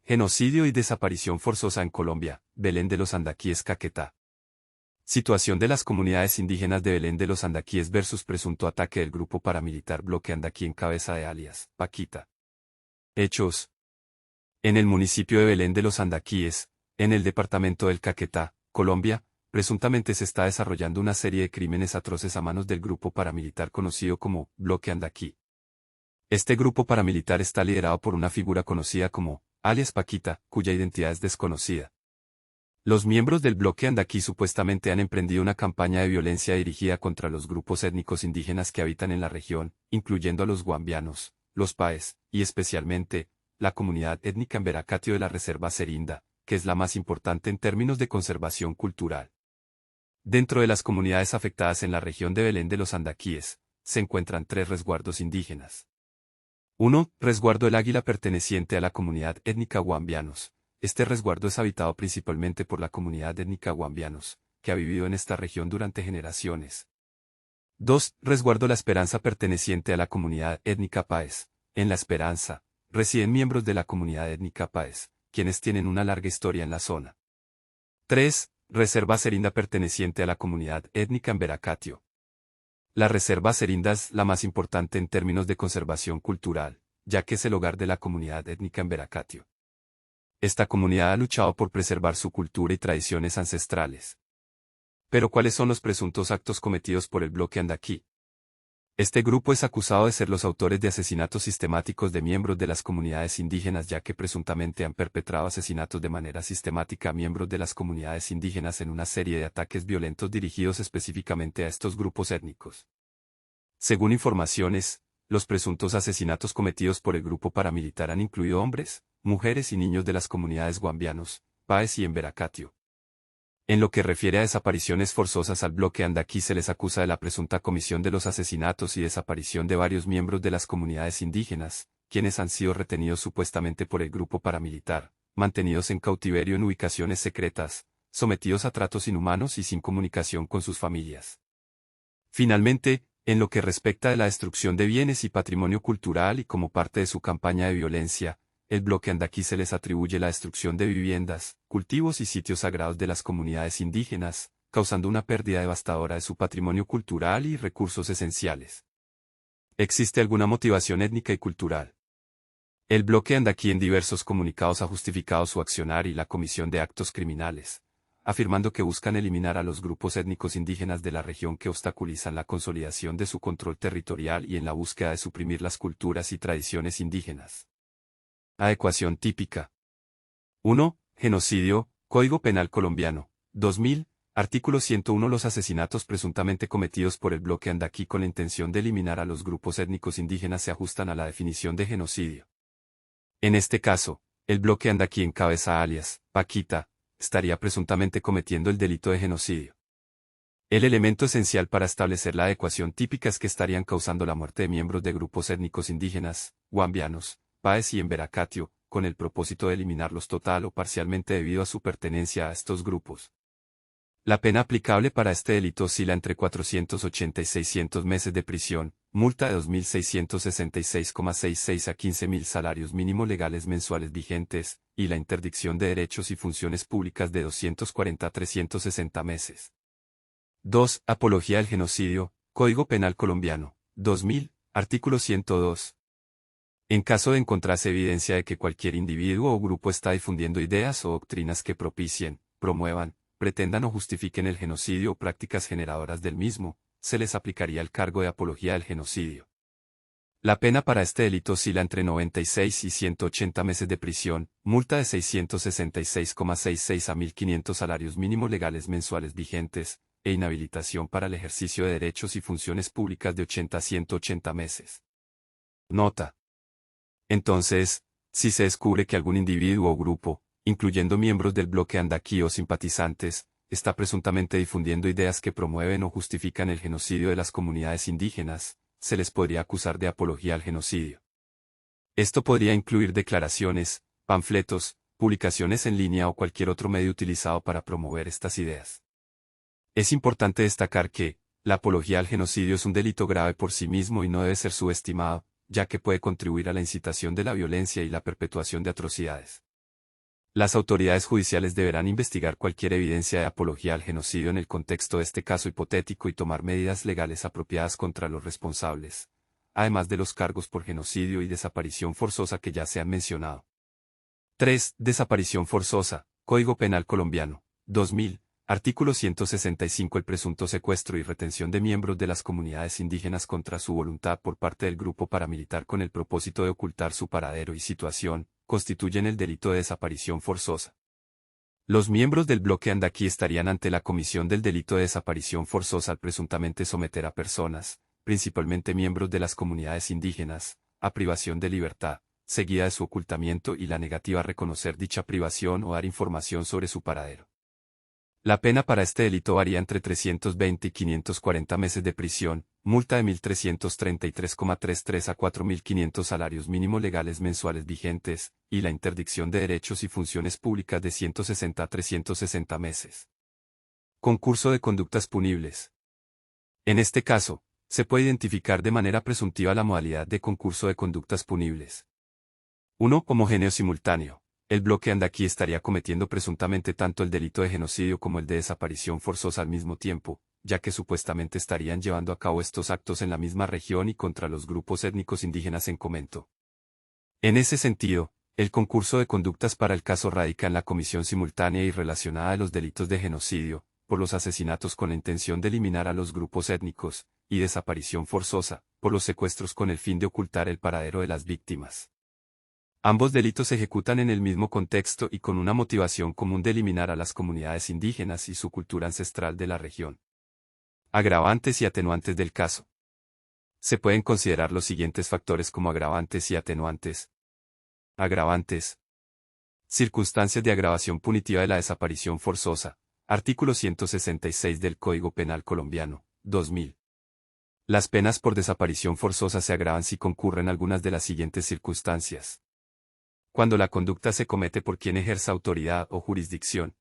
Genocidio y desaparición forzosa en Colombia, Belén de los Andaquíes Caquetá. Situación de las comunidades indígenas de Belén de los Andaquíes versus presunto ataque del grupo paramilitar Bloque Andaquí en cabeza de alias Paquita. Hechos. En el municipio de Belén de los Andaquíes, en el departamento del Caquetá, Colombia, presuntamente se está desarrollando una serie de crímenes atroces a manos del grupo paramilitar conocido como Bloque Andaquí. Este grupo paramilitar está liderado por una figura conocida como alias Paquita, cuya identidad es desconocida. Los miembros del bloque Andaquí supuestamente han emprendido una campaña de violencia dirigida contra los grupos étnicos indígenas que habitan en la región, incluyendo a los guambianos, los paes, y especialmente, la comunidad étnica emberacatio de la Reserva Serinda, que es la más importante en términos de conservación cultural. Dentro de las comunidades afectadas en la región de Belén de los Andaquíes, se encuentran 3 resguardos indígenas. 1. Resguardo El Águila perteneciente a la comunidad étnica guambianos. Este resguardo es habitado principalmente por la comunidad étnica guambianos, que ha vivido en esta región durante generaciones. 2. Resguardo La Esperanza perteneciente a la comunidad étnica paes. En La Esperanza, residen miembros de la comunidad étnica paes, quienes tienen una larga historia en la zona. 3. Reserva Serinda perteneciente a la comunidad étnica emberacatio. La Reserva Serinda es la más importante en términos de conservación cultural, ya que es el hogar de la comunidad étnica emberacatio. Esta comunidad ha luchado por preservar su cultura y tradiciones ancestrales. Pero ¿cuáles son los presuntos actos cometidos por el bloque Andaquí? Este grupo es acusado de ser los autores de asesinatos sistemáticos de miembros de las comunidades indígenas, ya que presuntamente han perpetrado asesinatos de manera sistemática a miembros de las comunidades indígenas en una serie de ataques violentos dirigidos específicamente a estos grupos étnicos. Según informaciones, los presuntos asesinatos cometidos por el grupo paramilitar han incluido hombres, mujeres y niños de las comunidades guambianos, paes y emberacatio. En lo que refiere a desapariciones forzosas al bloque Andaquí, se les acusa de la presunta comisión de los asesinatos y desaparición de varios miembros de las comunidades indígenas, quienes han sido retenidos supuestamente por el grupo paramilitar, mantenidos en cautiverio en ubicaciones secretas, sometidos a tratos inhumanos y sin comunicación con sus familias. Finalmente, en lo que respecta a la destrucción de bienes y patrimonio cultural y como parte de su campaña de violencia, el bloque Andaquí se les atribuye la destrucción de viviendas, cultivos y sitios sagrados de las comunidades indígenas, causando una pérdida devastadora de su patrimonio cultural y recursos esenciales. ¿Existe alguna motivación étnica y cultural? El bloque Andaquí en diversos comunicados ha justificado su accionar y la comisión de actos criminales, afirmando que buscan eliminar a los grupos étnicos indígenas de la región que obstaculizan la consolidación de su control territorial y en la búsqueda de suprimir las culturas y tradiciones indígenas. Adecuación típica. 1. Genocidio, Código Penal Colombiano, 2000, artículo 101. Los asesinatos presuntamente cometidos por el bloque Andaquí con la intención de eliminar a los grupos étnicos indígenas se ajustan a la definición de genocidio. En este caso, el bloque Andaquí en cabeza alias Paquita estaría presuntamente cometiendo el delito de genocidio. El elemento esencial para establecer la adecuación típica es que estarían causando la muerte de miembros de grupos étnicos indígenas, guambianos, paes y emberacatio, con el propósito de eliminarlos total o parcialmente debido a su pertenencia a estos grupos. La pena aplicable para este delito oscila entre 480 y 600 meses de prisión, multa de 2.666,66 a 15.000 salarios mínimos legales mensuales vigentes, y la interdicción de derechos y funciones públicas de 240 a 360 meses. 2. Apología del genocidio, Código Penal Colombiano, 2000, artículo 102. En caso de encontrarse evidencia de que cualquier individuo o grupo está difundiendo ideas o doctrinas que propicien, promuevan, pretendan o justifiquen el genocidio o prácticas generadoras del mismo, se les aplicaría el cargo de apología del genocidio. La pena para este delito oscila entre 96 y 180 meses de prisión, multa de 666,66 a 1.500 salarios mínimos legales mensuales vigentes, e inhabilitación para el ejercicio de derechos y funciones públicas de 80 a 180 meses. Nota. Entonces, si se descubre que algún individuo o grupo, incluyendo miembros del bloque Andaquí o simpatizantes, está presuntamente difundiendo ideas que promueven o justifican el genocidio de las comunidades indígenas, se les podría acusar de apología al genocidio. Esto podría incluir declaraciones, panfletos, publicaciones en línea o cualquier otro medio utilizado para promover estas ideas. Es importante destacar que, la apología al genocidio es un delito grave por sí mismo y no debe ser subestimado, ya que puede contribuir a la incitación de la violencia y la perpetuación de atrocidades. Las autoridades judiciales deberán investigar cualquier evidencia de apología al genocidio en el contexto de este caso hipotético y tomar medidas legales apropiadas contra los responsables, además de los cargos por genocidio y desaparición forzosa que ya se han mencionado. 3. Desaparición forzosa. Código Penal Colombiano. 2000. Artículo 165. El presunto secuestro y retención de miembros de las comunidades indígenas contra su voluntad por parte del grupo paramilitar con el propósito de ocultar su paradero y situación, constituyen el delito de desaparición forzosa. Los miembros del bloque Andaquí estarían ante la comisión del delito de desaparición forzosa al presuntamente someter a personas, principalmente miembros de las comunidades indígenas, a privación de libertad, seguida de su ocultamiento y la negativa a reconocer dicha privación o dar información sobre su paradero. La pena para este delito varía entre 320 y 540 meses de prisión, multa de 1.333,33 a 4.500 salarios mínimos legales mensuales vigentes, y la interdicción de derechos y funciones públicas de 160 a 360 meses. Concurso de conductas punibles. En este caso, se puede identificar de manera presuntiva la modalidad de concurso de conductas punibles. 1. Homogéneo simultáneo. El bloque Andaquí estaría cometiendo presuntamente tanto el delito de genocidio como el de desaparición forzosa al mismo tiempo, ya que supuestamente estarían llevando a cabo estos actos en la misma región y contra los grupos étnicos indígenas en comento. En ese sentido, el concurso de conductas para el caso radica en la comisión simultánea y relacionada de los delitos de genocidio, por los asesinatos con la intención de eliminar a los grupos étnicos, y desaparición forzosa, por los secuestros con el fin de ocultar el paradero de las víctimas. Ambos delitos se ejecutan en el mismo contexto y con una motivación común de eliminar a las comunidades indígenas y su cultura ancestral de la región. Agravantes y atenuantes del caso. Se pueden considerar los siguientes factores como agravantes y atenuantes. Agravantes. Circunstancias de agravación punitiva de la desaparición forzosa. Artículo 166 del Código Penal Colombiano, 2000. Las penas por desaparición forzosa se agravan si concurren algunas de las siguientes circunstancias. Cuando la conducta se comete por quien ejerza autoridad o jurisdicción.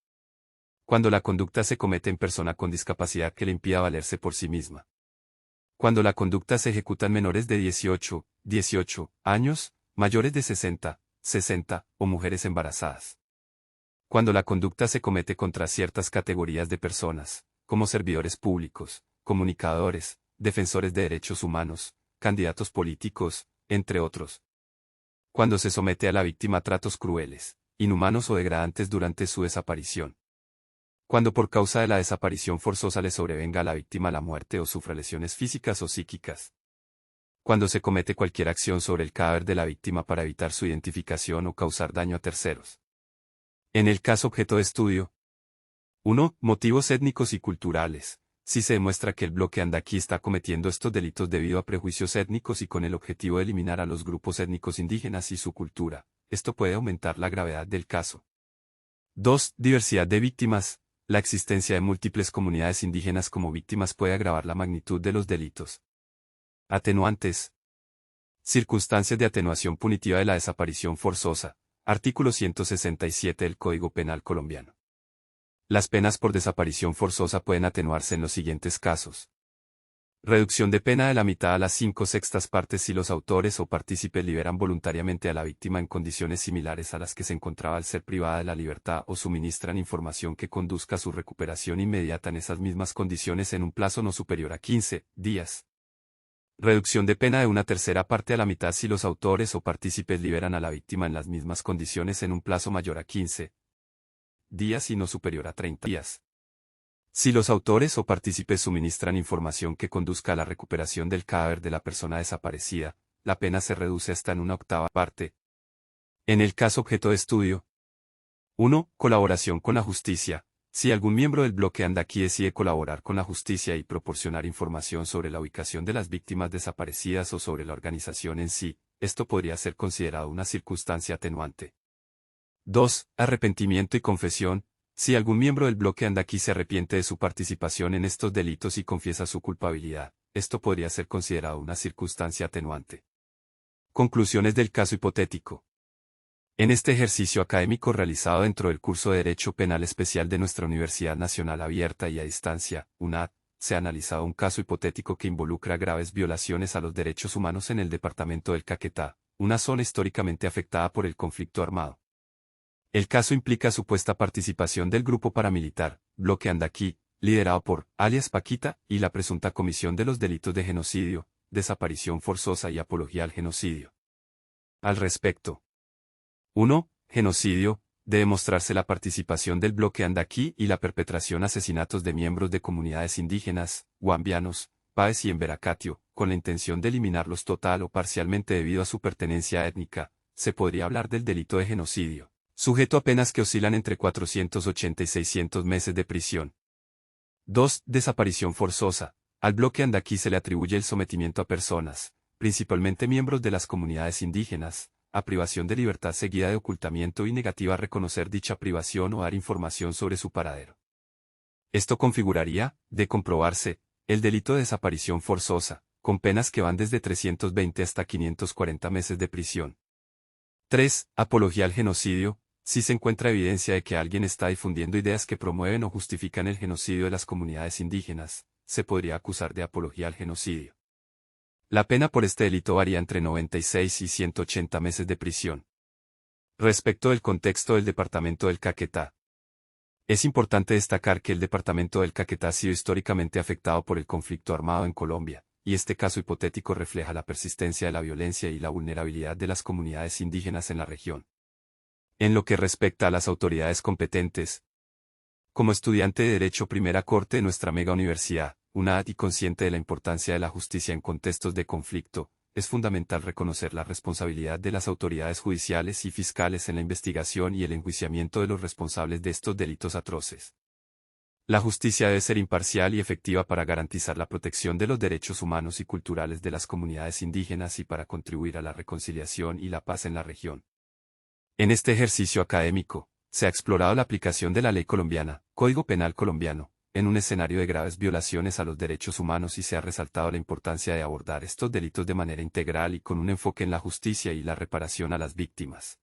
Cuando la conducta se comete en persona con discapacidad que le impida valerse por sí misma. Cuando la conducta se ejecuta en menores de 18 años, mayores de 60 o mujeres embarazadas. Cuando la conducta se comete contra ciertas categorías de personas, como servidores públicos, comunicadores, defensores de derechos humanos, candidatos políticos, entre otros. Cuando se somete a la víctima a tratos crueles, inhumanos o degradantes durante su desaparición. Cuando por causa de la desaparición forzosa le sobrevenga a la víctima la muerte o sufra lesiones físicas o psíquicas. Cuando se comete cualquier acción sobre el cadáver de la víctima para evitar su identificación o causar daño a terceros. En el caso objeto de estudio. 1. Motivos étnicos y culturales. Si se demuestra que el bloque Andaquí está cometiendo estos delitos debido a prejuicios étnicos y con el objetivo de eliminar a los grupos étnicos indígenas y su cultura, esto puede aumentar la gravedad del caso. 2. Diversidad de víctimas. La existencia de múltiples comunidades indígenas como víctimas puede agravar la magnitud de los delitos. Atenuantes. Circunstancias de atenuación punitiva de la desaparición forzosa. Artículo 167 del Código Penal Colombiano. Las penas por desaparición forzosa pueden atenuarse en los siguientes casos. Reducción de pena de la mitad a las 5/6 partes si los autores o partícipes liberan voluntariamente a la víctima en condiciones similares a las que se encontraba al ser privada de la libertad o suministran información que conduzca a su recuperación inmediata en esas mismas condiciones en un plazo no superior a 15 días. Reducción de pena de 1/3 parte a la mitad si los autores o partícipes liberan a la víctima en las mismas condiciones en un plazo mayor a 15 días y no superior a 30 días. Si los autores o partícipes suministran información que conduzca a la recuperación del cadáver de la persona desaparecida, la pena se reduce hasta en 1/8 parte. En el caso objeto de estudio. 1. Colaboración con la justicia. Si algún miembro del bloque Andaquí decide colaborar con la justicia y proporcionar información sobre la ubicación de las víctimas desaparecidas o sobre la organización en sí, esto podría ser considerado una circunstancia atenuante. 2. Arrepentimiento y confesión. Si algún miembro del bloque Andaquí se arrepiente de su participación en estos delitos y confiesa su culpabilidad, esto podría ser considerado una circunstancia atenuante. Conclusiones del caso hipotético. En este ejercicio académico realizado dentro del curso de Derecho Penal Especial de nuestra Universidad Nacional Abierta y a Distancia, UNAD, se ha analizado un caso hipotético que involucra graves violaciones a los derechos humanos en el departamento del Caquetá, una zona históricamente afectada por el conflicto armado. El caso implica supuesta participación del grupo paramilitar, Bloque Andaquí, liderado por alias Paquita, y la presunta comisión de los delitos de genocidio, desaparición forzosa y apología al genocidio. Al respecto. 1. Genocidio. Debe mostrarse la participación del Bloque Andaquí y la perpetración de asesinatos de miembros de comunidades indígenas, guambianos, Páez y Emberacatio, con la intención de eliminarlos total o parcialmente debido a su pertenencia étnica. Se podría hablar del delito de genocidio, sujeto a penas que oscilan entre 480 y 600 meses de prisión. 2. Desaparición forzosa. Al Bloque Andaquí se le atribuye el sometimiento a personas, principalmente miembros de las comunidades indígenas, a privación de libertad seguida de ocultamiento y negativa a reconocer dicha privación o dar información sobre su paradero. Esto configuraría, de comprobarse, el delito de desaparición forzosa, con penas que van desde 320 hasta 540 meses de prisión. 3. Apología al genocidio. Si se encuentra evidencia de que alguien está difundiendo ideas que promueven o justifican el genocidio de las comunidades indígenas, se podría acusar de apología al genocidio. La pena por este delito varía entre 96 y 180 meses de prisión. Respecto del contexto del departamento del Caquetá. Es importante destacar que el departamento del Caquetá ha sido históricamente afectado por el conflicto armado en Colombia, y este caso hipotético refleja la persistencia de la violencia y la vulnerabilidad de las comunidades indígenas en la región. En lo que respecta a las autoridades competentes, como estudiante de Derecho Primera Corte de nuestra mega universidad, UNAD, y consciente de la importancia de la justicia en contextos de conflicto, es fundamental reconocer la responsabilidad de las autoridades judiciales y fiscales en la investigación y el enjuiciamiento de los responsables de estos delitos atroces. La justicia debe ser imparcial y efectiva para garantizar la protección de los derechos humanos y culturales de las comunidades indígenas y para contribuir a la reconciliación y la paz en la región. En este ejercicio académico, se ha explorado la aplicación de la ley colombiana, Código Penal colombiano, en un escenario de graves violaciones a los derechos humanos y se ha resaltado la importancia de abordar estos delitos de manera integral y con un enfoque en la justicia y la reparación a las víctimas.